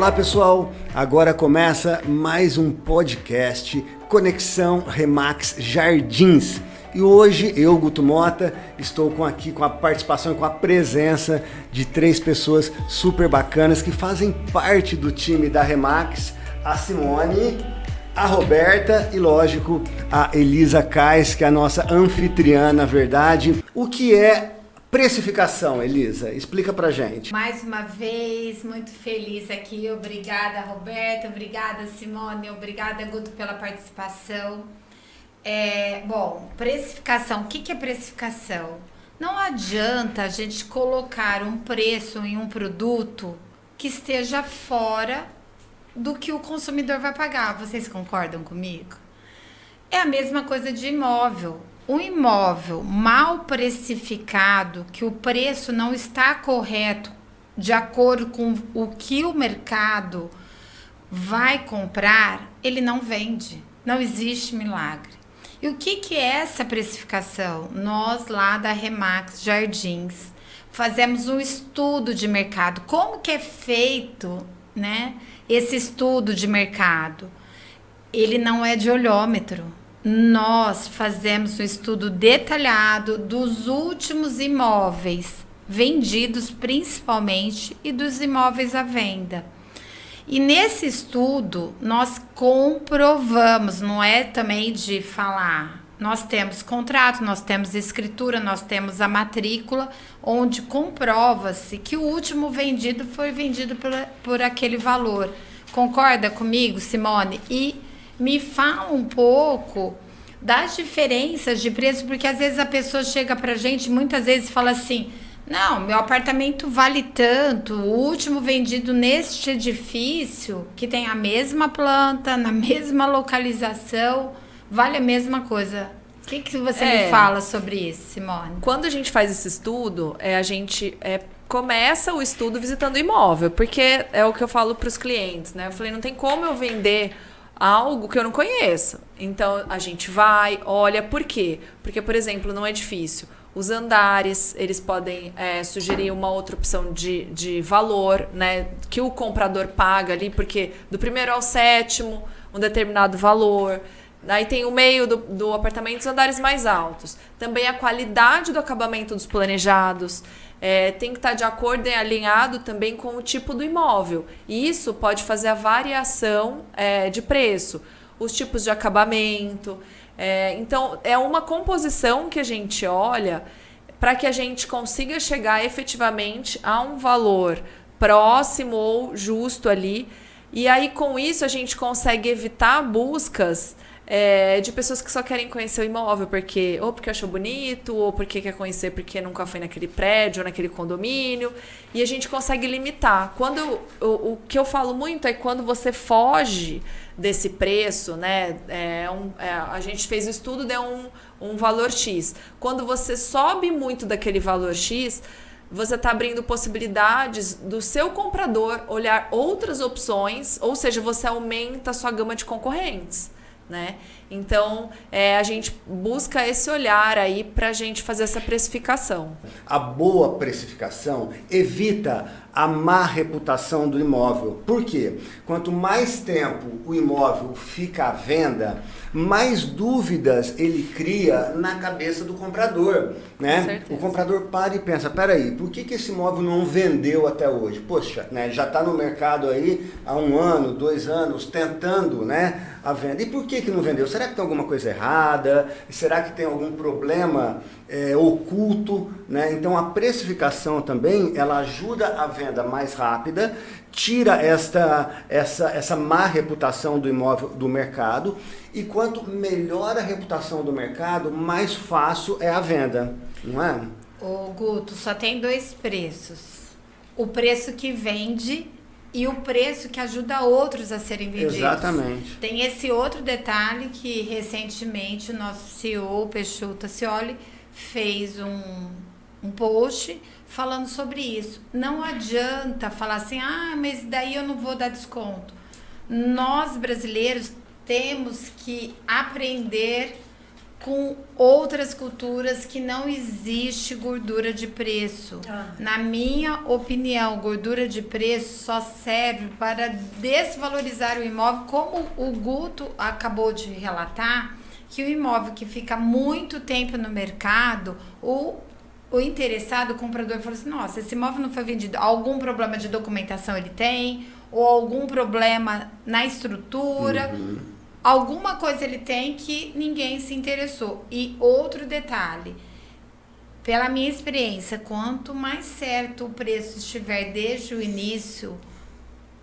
Olá pessoal, agora começa mais um podcast Conexão Remax Jardins. E hoje eu, Guto Mota, estou aqui com a participação e com a presença de 3 pessoas super bacanas que fazem parte do time da Remax, a Simone, a Roberta e, lógico, a Elisa Kais, que é a nossa anfitriã, na verdade. O que é precificação, Elisa? Explica pra gente. Mais uma vez, muito feliz aqui. Obrigada, Roberta. Obrigada, Simone. Obrigada, Guto, pela participação. Bom, precificação. O que é precificação? Não adianta a gente colocar um preço em um produto que esteja fora do que o consumidor vai pagar. Vocês concordam comigo? É a mesma coisa de imóvel. Um imóvel mal precificado, que o preço não está correto de acordo com o que o mercado vai comprar, ele não vende. Não existe milagre. E o que é essa precificação? Nós lá da Remax Jardins fazemos um estudo de mercado. Como que é feito, né, esse estudo de mercado? Ele não é de olhômetro. Nós fazemos um estudo detalhado dos últimos imóveis vendidos principalmente e dos imóveis à venda. E nesse estudo nós comprovamos, não é também de falar, nós temos contrato, nós temos escritura, nós temos a matrícula, onde comprova-se que o último vendido foi vendido por aquele valor. Concorda comigo, Simone? E me fala um pouco das diferenças de preço, porque às vezes a pessoa chega pra gente, muitas vezes fala assim: não, meu apartamento vale tanto, o último vendido neste edifício, que tem a mesma planta, na mesma localização, vale a mesma coisa. O que você me fala sobre isso, Simone? Quando a gente faz esse estudo, a gente começa o estudo visitando o imóvel, porque é o que eu falo para os clientes, né? Eu falei, não tem como eu vender algo que eu não conheço. Então, a gente vai, olha, por quê? Porque, por exemplo, num edifício, os andares, eles podem sugerir uma outra opção de valor, né? Que o comprador paga ali, porque do primeiro ao 7º, um determinado valor. Aí tem o meio do apartamento, os andares mais altos. Também a qualidade do acabamento dos planejados. Tem que estar de acordo e alinhado também com o tipo do imóvel. E isso pode fazer a variação de preço. Os tipos de acabamento. Então, é uma composição que a gente olha para que a gente consiga chegar efetivamente a um valor próximo ou justo ali. E aí, com isso, a gente consegue evitar buscas de pessoas que só querem conhecer o imóvel ou porque achou bonito, ou porque quer conhecer porque nunca foi naquele prédio ou naquele condomínio, e a gente consegue limitar. O que eu falo muito é quando você foge desse preço, né? A gente fez o estudo, deu um valor X. Quando você sobe muito daquele valor X, você está abrindo possibilidades do seu comprador olhar outras opções, ou seja, você aumenta a sua gama de concorrentes. Né? Então, a gente busca esse olhar aí para a gente fazer essa precificação. A boa precificação evita a má reputação do imóvel. Por quê? Quanto mais tempo o imóvel fica à venda, mais dúvidas ele cria na cabeça do comprador, né? O comprador para e pensa, peraí, por que esse imóvel não vendeu até hoje? Poxa, né, já está no mercado aí há 1 ano, 2 anos, tentando, né, a venda. E por que não vendeu? Será que tem alguma coisa errada? Será que tem algum problema oculto, né? Então a precificação também, ela ajuda a venda mais rápida, tira essa má reputação do imóvel do mercado, e quanto melhor a reputação do mercado, mais fácil é a venda, não é? Ô Guto, só tem 2 preços: o preço que vende e o preço que ajuda outros a serem vendidos. Exatamente. Tem esse outro detalhe que recentemente o nosso CEO, Peixoto Cioli, fez um post falando sobre isso. Não adianta falar assim, mas daí eu não vou dar desconto. Nós brasileiros temos que aprender com outras culturas que não existe gordura de preço. Na minha opinião, gordura de preço só serve para desvalorizar o imóvel, como o Guto acabou de relatar, que o imóvel que fica muito tempo no mercado, o interessado, o comprador, falou assim, nossa, esse imóvel não foi vendido, algum problema de documentação ele tem, ou algum problema na estrutura, alguma coisa ele tem que ninguém se interessou. E outro detalhe, pela minha experiência, quanto mais certo o preço estiver desde o início,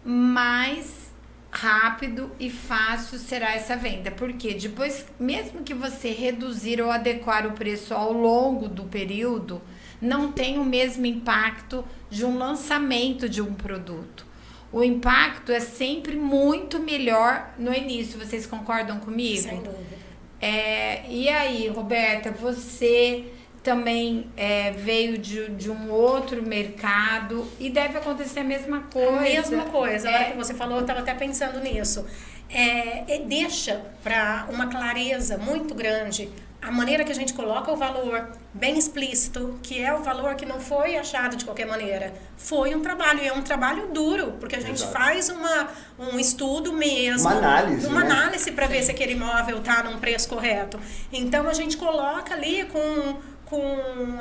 mais rápido e fácil será essa venda. Porque depois, mesmo que você reduzir ou adequar o preço ao longo do período, não tem o mesmo impacto de um lançamento de um produto. O impacto é sempre muito melhor no início. Vocês concordam comigo? Sem dúvida. E aí, Roberta, você também veio de um outro mercado e deve acontecer a mesma coisa. A mesma coisa. A hora que você falou, eu estava até pensando nisso. Deixa para uma clareza muito grande a maneira que a gente coloca o valor bem explícito, que é o valor que não foi achado de qualquer maneira. Foi um trabalho, e é um trabalho duro, porque a gente faz um estudo mesmo. Uma análise para ver se aquele imóvel está num preço correto. Então, a gente coloca ali com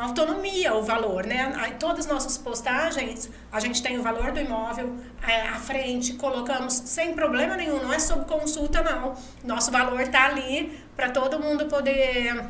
autonomia o valor, né? Todas as nossas postagens, a gente tem o valor do imóvel à frente, colocamos sem problema nenhum, não é sob consulta não. Nosso valor está ali para todo mundo poder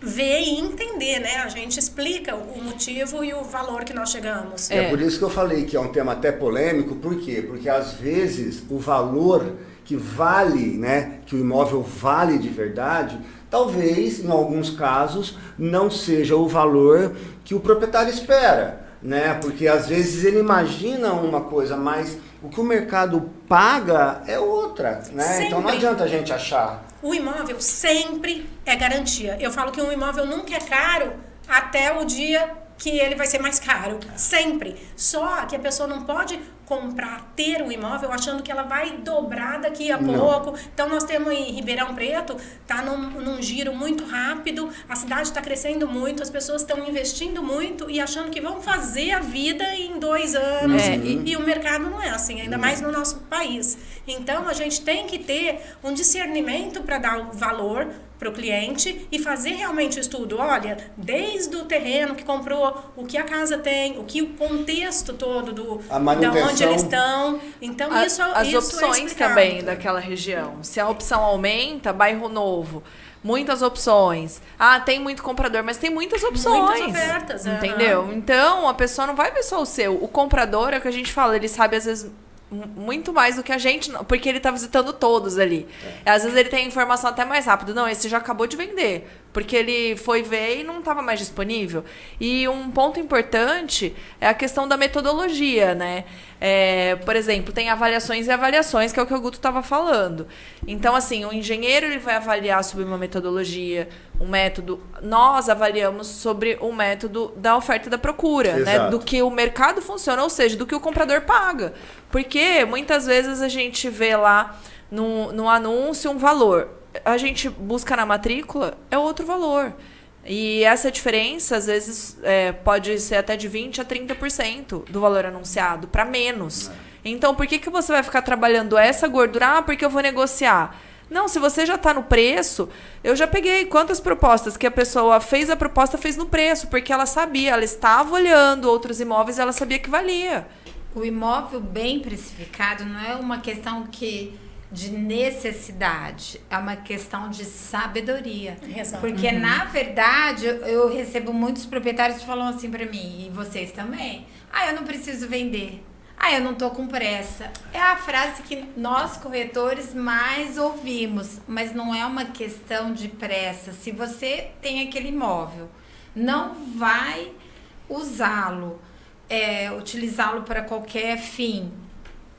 ver e entender, né? A gente explica o motivo e o valor que nós chegamos. É por isso que eu falei que é um tema até polêmico, por quê? Porque às vezes o valor que vale, né, que o imóvel vale de verdade, talvez, em alguns casos, não seja o valor que o proprietário espera, né? Porque às vezes ele imagina uma coisa, mas o que o mercado paga é outra, né? Sempre. Então não adianta a gente achar. O imóvel sempre é garantia. Eu falo que um imóvel nunca é caro até o dia que ele vai ser mais caro. Sempre. Só que a pessoa não pode comprar, ter um imóvel achando que ela vai dobrar daqui a pouco. Então nós temos em Ribeirão Preto, tá num giro muito rápido, a cidade está crescendo muito, as pessoas estão investindo muito e achando que vão fazer a vida em 2 anos. E o mercado não é assim, ainda mais no nosso país. Então a gente tem que ter um discernimento para dar o valor para o cliente e fazer realmente o estudo. Olha, desde o terreno que comprou, o que a casa tem, o que o contexto todo da onde eles estão. Então, as opções também daquela região. Se a opção aumenta, bairro novo, muitas opções. Tem muito comprador, mas tem muitas opções. Muitas ofertas. Entendeu? Então, a pessoa não vai ver só o seu. O comprador, é o que a gente fala, ele sabe às vezes muito mais do que a gente, porque ele tá visitando todos ali. Às vezes ele tem a informação até mais rápido. Não, esse já acabou de vender, porque ele foi ver e não estava mais disponível. E um ponto importante é a questão da metodologia, né? Por exemplo, tem avaliações e avaliações, que é o que o Guto estava falando. Então, assim, o engenheiro ele vai avaliar sobre uma metodologia, um método. Nós avaliamos sobre um método da oferta e da procura, né? Do que o mercado funciona, ou seja, do que o comprador paga. Porque muitas vezes a gente vê lá no anúncio um valor. A gente busca na matrícula, é outro valor. E essa diferença, às vezes, pode ser até de 20% a 30% do valor anunciado, para menos. Então, por que você vai ficar trabalhando essa gordura? Porque eu vou negociar. Não, se você já está no preço, eu já peguei quantas propostas que a pessoa fez a proposta, fez no preço, porque ela sabia, ela estava olhando outros imóveis e ela sabia que valia. O imóvel bem precificado não é uma questão de necessidade, é uma questão de sabedoria. Exato. Porque, na verdade, eu recebo muitos proprietários que falam assim para mim, e vocês também, eu não preciso vender, eu não tô com pressa. É a frase que nós, corretores, mais ouvimos, mas não é uma questão de pressa. Se você tem aquele imóvel, não vai usá-lo, utilizá-lo para qualquer fim.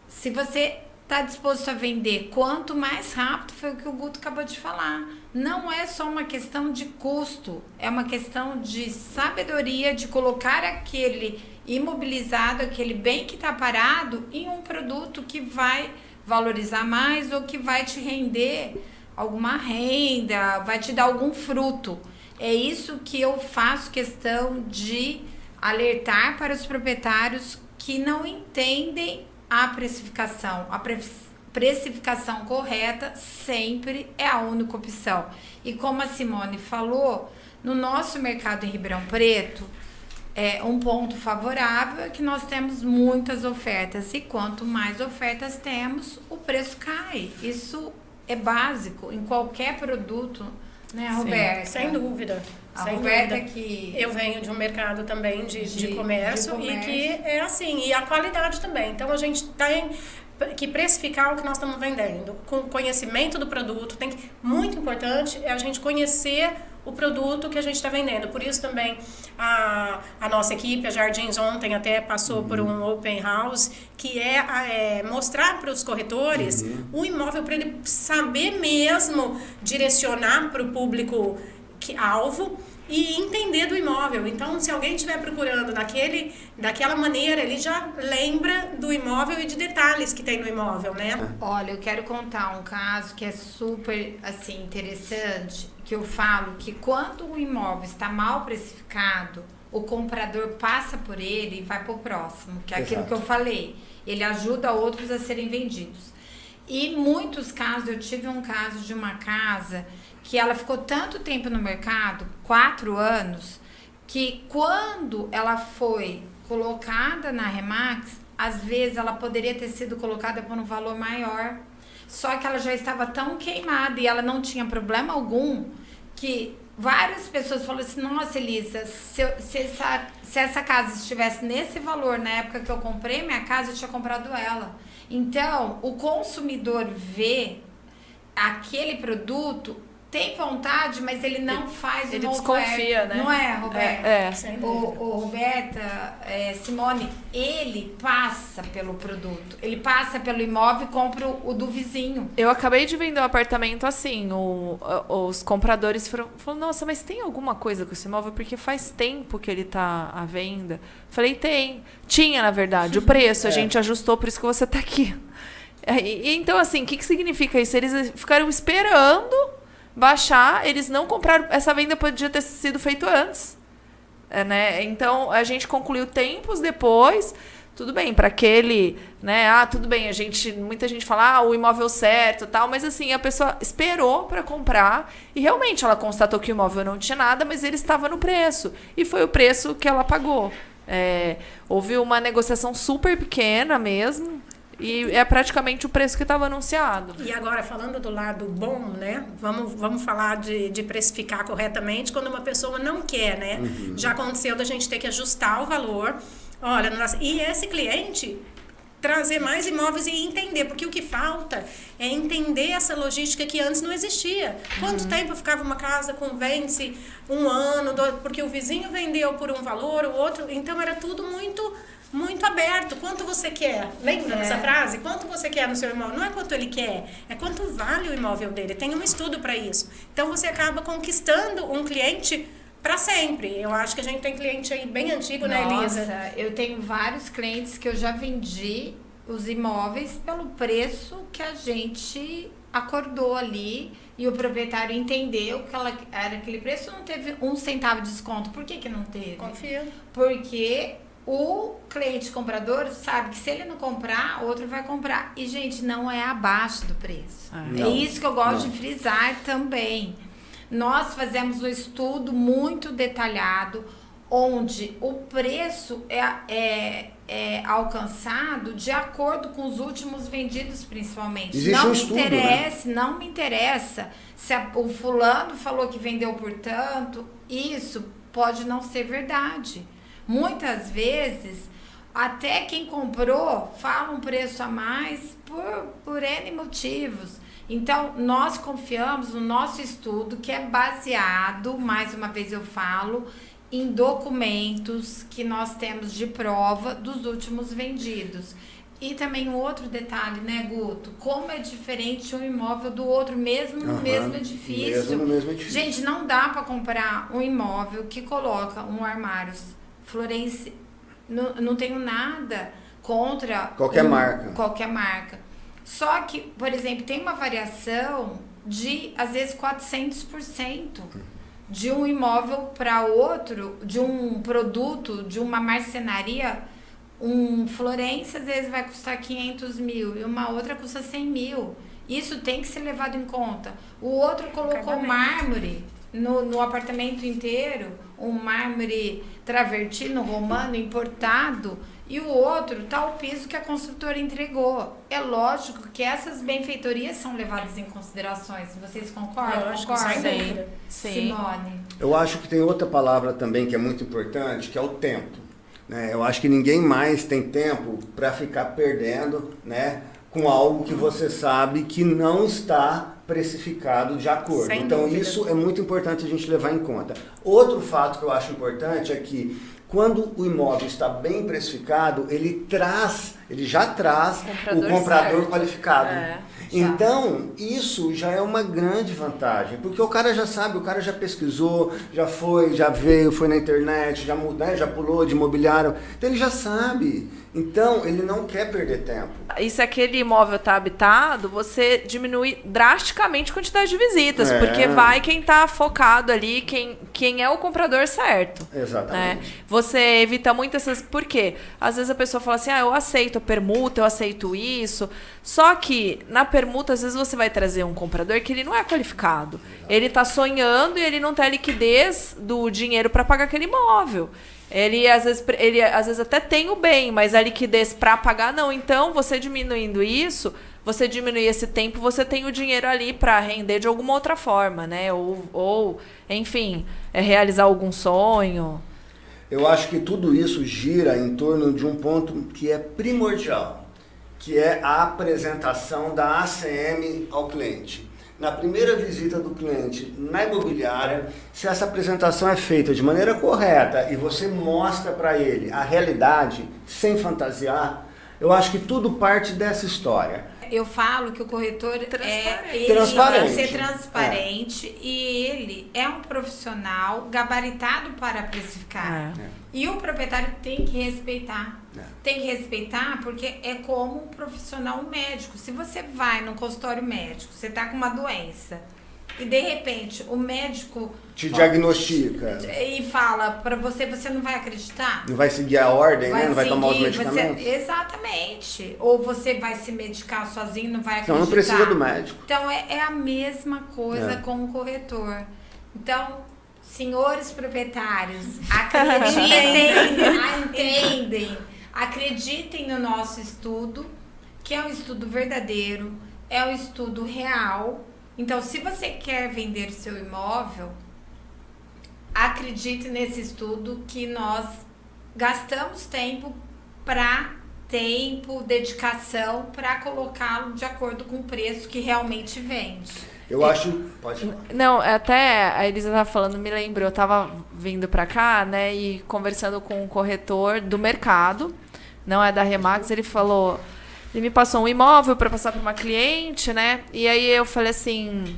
Se você está disposto a vender, quanto mais rápido, foi o que o Guto acabou de falar. Não é só uma questão de custo, é uma questão de sabedoria, de colocar aquele imobilizado, aquele bem que está parado, em um produto que vai valorizar mais ou que vai te render alguma renda, vai te dar algum fruto. É isso que eu faço questão de alertar para os proprietários que não entendem a precificação. A precificação correta sempre é a única opção. E como a Simone falou, no nosso mercado em Ribeirão Preto, um ponto favorável é que nós temos muitas ofertas. E quanto mais ofertas temos, o preço cai. Isso é básico em qualquer produto, né, Roberta? Sem dúvida. A Sem Roberta dúvida. que... Eu venho de um mercado também de comércio, e que é assim, e a qualidade também. Então a gente tem que precificar o que nós estamos vendendo, com conhecimento do produto. Muito importante é a gente conhecer o produto que a gente está vendendo. Por isso também a nossa equipe, a Jardins, ontem até passou por um open house, que é mostrar para os corretores o imóvel, para ele saber mesmo direcionar para o público alvo e entender do imóvel. Então, se alguém estiver procurando daquela maneira, ele já lembra do imóvel e de detalhes que tem no imóvel, né? Olha, eu quero contar um caso que é super, assim, interessante, que eu falo que quando o imóvel está mal precificado, o comprador passa por ele e vai para o próximo, que é aquilo que eu falei. Ele ajuda outros a serem vendidos. E muitos casos, eu tive um caso de uma casa que ela ficou tanto tempo no mercado, 4 anos, que quando ela foi colocada na Remax, às vezes ela poderia ter sido colocada por um valor maior, só que ela já estava tão queimada e ela não tinha problema algum, que várias pessoas falaram assim, nossa, Elisa, se essa casa estivesse nesse valor na época que eu comprei minha casa, eu tinha comprado ela. Então, o consumidor vê aquele produto, tem vontade, mas ele não faz ele uma desconfia, oferta. né? Não é, Roberta? O Roberta, Simone, ele passa pelo produto, ele passa pelo imóvel e compra o do vizinho. Eu acabei de vender um apartamento assim, os compradores falaram, nossa, mas tem alguma coisa com esse imóvel? Porque faz tempo que ele tá à venda. Falei, tem. Tinha, na verdade, o preço, a gente ajustou, por isso que você tá aqui. Então, assim, o que significa isso? Eles ficaram esperando baixar, eles não compraram, essa venda podia ter sido feita antes, né? Então a gente concluiu tempos depois, tudo bem, para aquele, né? Tudo bem, muita gente fala, o imóvel certo, tal, mas assim, a pessoa esperou para comprar e realmente ela constatou que o imóvel não tinha nada, mas ele estava no preço e foi o preço que ela pagou. Houve uma negociação super pequena mesmo. E é praticamente o preço que estava anunciado. E agora, falando do lado bom, né? Vamos falar de precificar corretamente quando uma pessoa não quer, né? Já aconteceu da gente ter que ajustar o valor. Olha, e esse cliente trazer mais imóveis e entender, porque o que falta é entender essa logística que antes não existia. Quanto tempo ficava uma casa com vende-se 1 ano, porque o vizinho vendeu por um valor, o outro... Então, era tudo muito aberto. Quanto você quer? Lembra dessa frase? Quanto você quer no seu imóvel? Não é quanto ele quer, é quanto vale o imóvel dele. Tem um estudo para isso. Então, você acaba conquistando um cliente para sempre. Eu acho que a gente tem cliente aí bem antigo, né, Elisa? Nossa, eu tenho vários clientes que eu já vendi os imóveis pelo preço que a gente acordou ali e o proprietário entendeu que era aquele preço, não teve 1 centavo de desconto. Por que não teve? Confia. Porque o cliente comprador sabe que se ele não comprar, outro vai comprar. E, gente, não é abaixo do preço. É isso que eu gosto de frisar também. Nós fazemos um estudo muito detalhado, onde o preço é alcançado de acordo com os últimos vendidos, principalmente. Existe um estudo, não me interessa se o fulano falou que vendeu por tanto, isso pode não ser verdade. Muitas vezes, até quem comprou fala um preço a mais por N motivos. Então, nós confiamos no nosso estudo, que é baseado, mais uma vez eu falo, em documentos que nós temos de prova dos últimos vendidos. E também um outro detalhe, né, Guto? Como é diferente um imóvel do outro, mesmo no mesmo edifício. Mesmo no mesmo edifício. Gente, não dá para comprar um imóvel que coloca um armário Florence. Não tenho nada contra qualquer marca. Qualquer marca. Só que, por exemplo, tem uma variação de, às vezes, 400%. De um imóvel para outro, de um produto, de uma marcenaria, um Florence às vezes vai custar 500 mil e uma outra custa 100 mil. Isso tem que ser levado em conta. O outro colocou mármore no apartamento inteiro, um mármore travertino romano importado, e o outro tá o piso que a construtora entregou. É lógico que essas benfeitorias são levadas em considerações. Vocês concordam? Lógico, sem dúvida. Sim. Simone? Eu acho que tem outra palavra também que é muito importante, que é o tempo. Né? Eu acho que ninguém mais tem tempo para ficar perdendo, né, com algo que você sabe que não está precificado de acordo. Sem então dúvida. isso é muito importante a gente levar em conta. Outro fato que eu acho importante é que quando o imóvel está bem precificado, ele já traz o comprador certo. qualificado. Já. Então, isso já é uma grande vantagem, porque o cara já sabe, o cara já pesquisou, já foi, já veio, foi na internet, já pulou de imobiliário, então ele já sabe. Então, ele não quer perder tempo. E se aquele imóvel está habitado, você diminui drasticamente a quantidade de visitas, porque vai quem está focado ali, quem é o comprador certo. Exatamente. Né? Você evita muito essas... Por quê? Às vezes a pessoa fala assim, eu aceito a permuta, eu aceito isso. Só que na permuta, às vezes você vai trazer um comprador que ele não é qualificado. Ele está sonhando e ele não tem a liquidez do dinheiro para pagar aquele imóvel. Ele às vezes até tem o bem, mas a liquidez para pagar não. Então, você diminuindo isso, você diminui esse tempo, você tem o dinheiro ali para render de alguma outra forma, né? Ou enfim, realizar algum sonho. Eu acho que tudo isso gira em torno de um ponto que é primordial, que é a apresentação da ACM ao cliente. Na primeira visita do cliente na imobiliária, se essa apresentação é feita de maneira correta e você mostra para ele a realidade, sem fantasiar, eu acho que tudo parte dessa história. Eu falo que o corretor ele tem Transparente. que ser transparente e ele é um profissional gabaritado para precificar. E o proprietário tem que respeitar. Tem que respeitar porque é como um profissional médico. Se você vai num consultório médico, você está com uma doença e de repente o médico Te diagnostica. E fala para você, você não vai acreditar? Não vai seguir a ordem, né? Não vai tomar os seguir, medicamentos. Exatamente. Ou você vai se medicar sozinho, não vai acreditar. Então não precisa do médico. Então é a mesma coisa com o corretor. Então, senhores proprietários, acreditem no nosso estudo, que é um estudo verdadeiro, é um estudo real. Então, se você quer vender seu imóvel, acredite nesse estudo que nós gastamos dedicação para colocá-lo de acordo com o preço que realmente vende. Eu acho... Pode falar. Não, até a Elisa estava falando, me lembrou, eu estava vindo para cá, né, e conversando com um corretor do mercado, não é da Remax, ele falou... Ele me passou um imóvel para passar para uma cliente, né? E aí eu falei assim,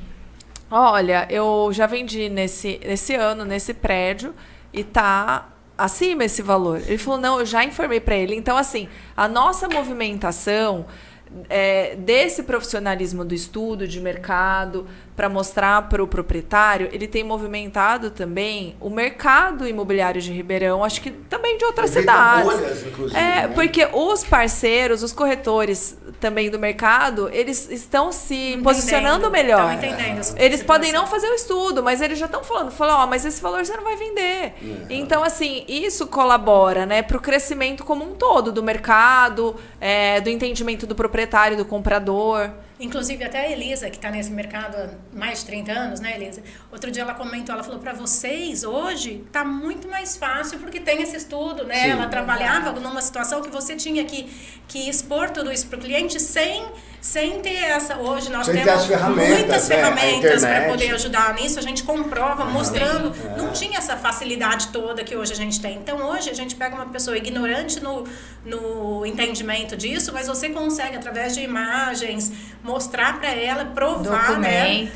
olha, eu já vendi nesse ano, nesse prédio, e tá acima esse valor. Ele falou, não, eu já informei para ele. Então, assim, a nossa movimentação desse profissionalismo do estudo de mercado para mostrar para o proprietário, ele tem movimentado também o mercado imobiliário de Ribeirão, acho que também de outras cidades. Bolhas, inclusive, né? Porque os parceiros, os corretores também do mercado, eles estão se posicionando melhor. Estão entendendo essa Eles situação. podem não fazer o estudo, mas eles já estão falando, mas esse valor você não vai vender. Então, assim, isso colabora, né, para o crescimento como um todo do mercado, do entendimento do proprietário, do comprador. Inclusive, até a Elisa, que está nesse mercado há mais de 30 anos, né, Elisa? Outro dia ela comentou, ela falou, para vocês, hoje, está muito mais fácil, porque tem esse estudo, né? Sim. Ela trabalhava numa situação que você tinha que expor tudo isso para o cliente sem ter essa... Hoje nós Sem ter temos as ferramentas, muitas né? A ferramentas para internet. poder ajudar nisso, a gente comprova, mostrando. Não tinha essa facilidade toda que hoje a gente tem. Então, hoje, a gente pega uma pessoa ignorante no entendimento disso, mas você consegue, através de imagens, mostrar para ela, provar,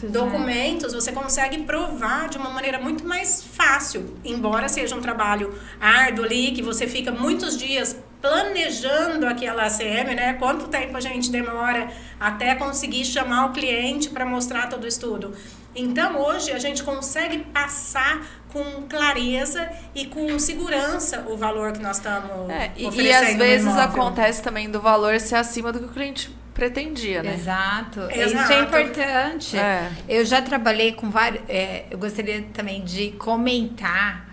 documentos, você consegue provar de uma maneira muito mais fácil, embora seja um trabalho árduo ali, que você fica muitos dias planejando aquela ACM, né? Quanto tempo a gente demora até conseguir chamar o cliente para mostrar todo o estudo. Então, hoje, a gente consegue passar com clareza e com segurança o valor que nós estamos oferecendo. E às vezes no imóvel. acontece também do valor ser acima do que o cliente pretendia, né? Exato. Exato. Isso é importante. É. Eu já trabalhei com vários... eu gostaria também de comentar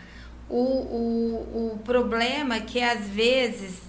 o problema que, às vezes,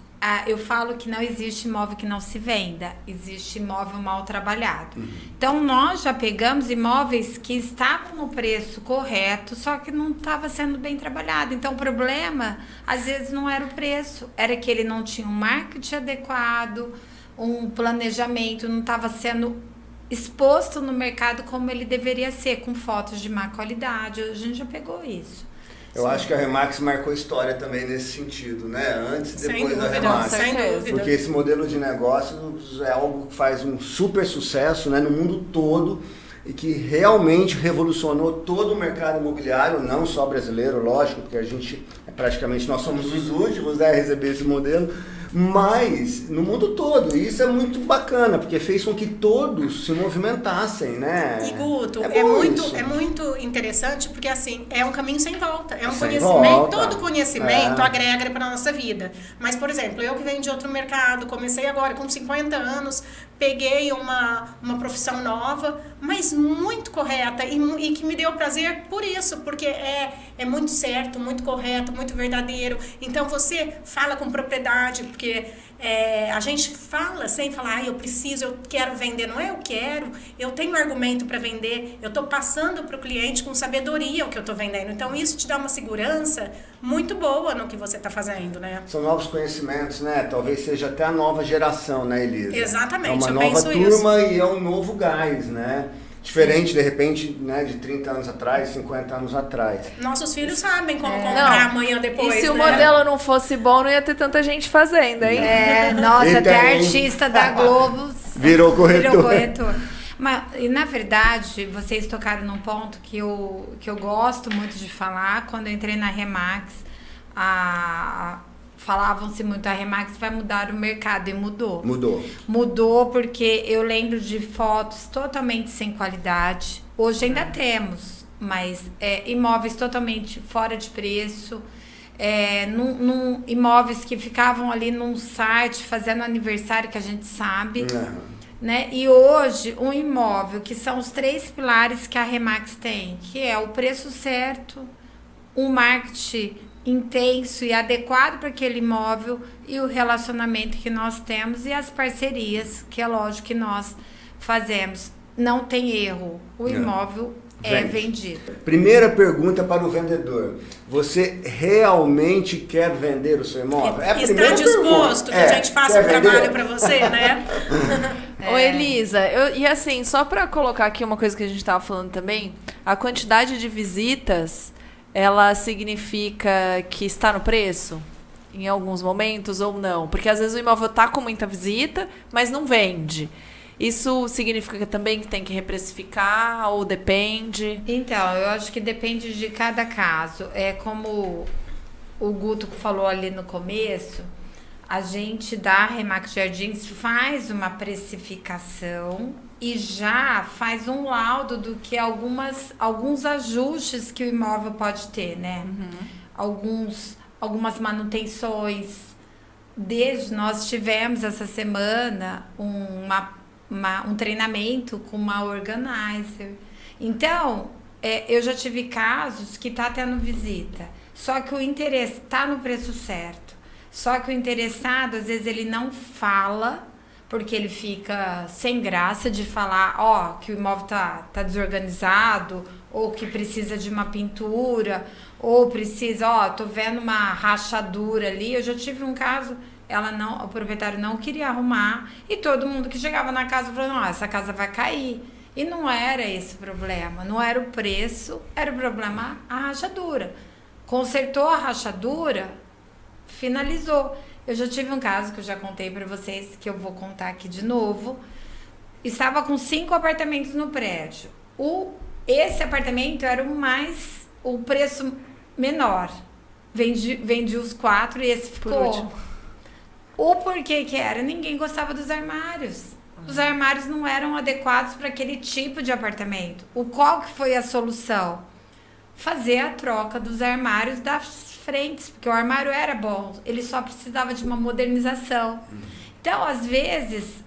eu falo que não existe imóvel que não se venda. Existe imóvel mal trabalhado. Então, nós já pegamos imóveis que estavam no preço correto, só que não estava sendo bem trabalhado. Então, o problema, às vezes, não era o preço. Era que ele não tinha um marketing adequado, um planejamento, não estava sendo exposto no mercado como ele deveria ser, com fotos de má qualidade. A gente já pegou isso. Eu acho que a Remax marcou história também nesse sentido, né? Antes e depois da Remax. Sem dúvida. Porque esse modelo de negócios é algo que faz um super sucesso, né, no mundo todo e que realmente revolucionou todo o mercado imobiliário, não só brasileiro, lógico, porque a gente, praticamente, nós somos os últimos, né, a receber esse modelo, mas no mundo todo. E isso é muito bacana, porque fez com que todos se movimentassem, né? E Guto, é muito interessante, porque assim, é um caminho sem volta. É um Sem conhecimento, volta. todo conhecimento agrega para nossa vida. Mas, por exemplo, eu que venho de outro mercado, comecei agora com 50 anos, peguei uma profissão nova, mas muito correta e que me deu prazer por isso, porque é muito certo, muito correto, muito verdadeiro. Então, você fala com propriedade, porque a gente fala sem falar, eu preciso, eu quero vender. Não é eu quero, eu tenho argumento para vender, eu estou passando para o cliente com sabedoria o que eu estou vendendo. Então, isso te dá uma segurança muito boa no que você está fazendo, né? São novos conhecimentos, né? Talvez seja até a nova geração, né, Elisa? Exatamente, é uma eu nova penso turma e é um novo gás, né? Diferente, de repente, né, de 30 anos atrás, 50 anos atrás. Nossos filhos sabem como comprar amanhã depois, E se o né? modelo não fosse bom, não ia ter tanta gente fazendo, hein? Nossa, E até tem. artista da Globo Virou corretor. Mas, e, na verdade, vocês tocaram num ponto que eu gosto muito de falar. Quando eu entrei na Remax, falavam-se muito, a Remax vai mudar o mercado, e mudou. Mudou porque eu lembro de fotos totalmente sem qualidade. Hoje ainda temos, mas imóveis totalmente fora de preço. Imóveis que ficavam ali num site fazendo aniversário, que a gente sabe. Né? E hoje, um imóvel, que são os 3 pilares que a Remax tem, que é o preço certo, um marketing intenso e adequado para aquele imóvel e o relacionamento que nós temos e as parcerias, que é lógico que nós fazemos. Não tem erro, o imóvel é vendido. Primeira pergunta para o vendedor. Você realmente quer vender o seu imóvel? Está disposto que a gente faça um trabalho para você, né? Ô, Elisa, e assim, só para colocar aqui uma coisa que a gente estava falando também, a quantidade de visitas, ela significa que está no preço? Em alguns momentos ou não? Porque às vezes o imóvel está com muita visita, mas não vende. Isso significa também que tem que reprecificar ou depende? Então, eu acho que depende de cada caso. É como o Guto falou ali no começo, a gente da Remax Jardins faz uma precificação e já faz um laudo do que alguns ajustes que o imóvel pode ter, né? Algumas manutenções. Nós tivemos essa semana um treinamento com uma organizer. Então, eu já tive casos que tá tendo visita, só que o interesse tá no preço certo. Só que o interessado, às vezes, ele não fala, porque ele fica sem graça de falar, que o imóvel tá desorganizado, ou que precisa de uma pintura, ou precisa, tô vendo uma rachadura ali. Eu já tive um caso, o proprietário não queria arrumar, e todo mundo que chegava na casa falou, não, essa casa vai cair. E não era esse o problema, não era o preço, era o problema a rachadura. Consertou a rachadura, finalizou. Eu já tive um caso que eu já contei para vocês, que eu vou contar aqui de novo. Estava com 5 apartamentos no prédio. Esse apartamento era o preço menor. Vendi os 4 e esse ficou. Por último. O porquê que era? Ninguém gostava dos armários. os armários não eram adequados para aquele tipo de apartamento. Qual que foi a solução? Fazer a troca dos armários das frentes, porque o armário era bom, ele só precisava de uma modernização. Então, às vezes,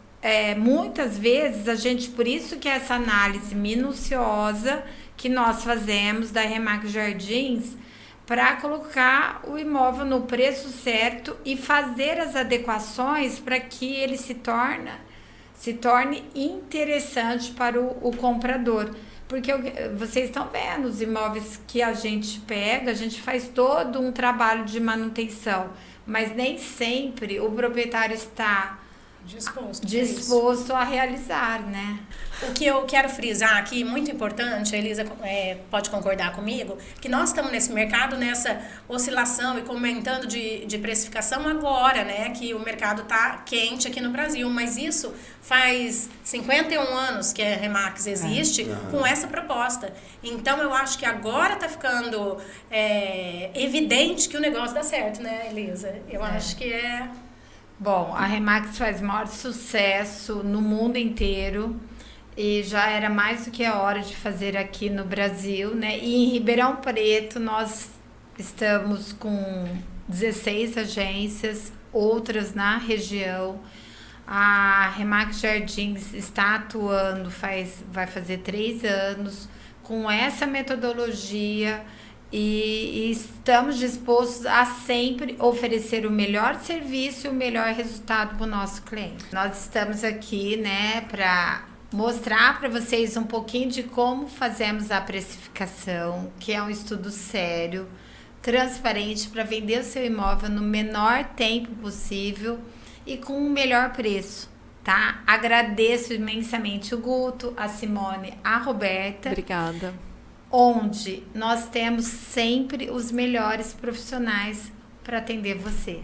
muitas vezes, a gente, por isso que essa análise minuciosa que nós fazemos da Remax Jardins, para colocar o imóvel no preço certo e fazer as adequações para que ele se torne interessante para o comprador. Porque vocês estão vendo, os imóveis que a gente pega, a gente faz todo um trabalho de manutenção, mas nem sempre o proprietário está disposto a realizar, né? O que eu quero frisar aqui, muito importante, a Elisa pode concordar comigo, que nós estamos nesse mercado, nessa oscilação e comentando de precificação agora, né? Que o mercado está quente aqui no Brasil, mas isso faz 51 anos que a Remax existe com essa proposta. Então, eu acho que agora está ficando evidente que o negócio dá certo, né, Elisa? Eu acho que Bom, a Remax faz maior sucesso no mundo inteiro e já era mais do que a hora de fazer aqui no Brasil, né? E em Ribeirão Preto nós estamos com 16 agências, outras na região. A Remax Jardins está atuando, vai fazer 3 anos com essa metodologia. E estamos dispostos a sempre oferecer o melhor serviço e o melhor resultado para o nosso cliente. Nós estamos aqui, né, para mostrar para vocês um pouquinho de como fazemos a precificação, que é um estudo sério, transparente, para vender o seu imóvel no menor tempo possível e com o melhor preço. Tá? Agradeço imensamente o Guto, a Simone, a Roberta. Obrigada. Onde nós temos sempre os melhores profissionais para atender você.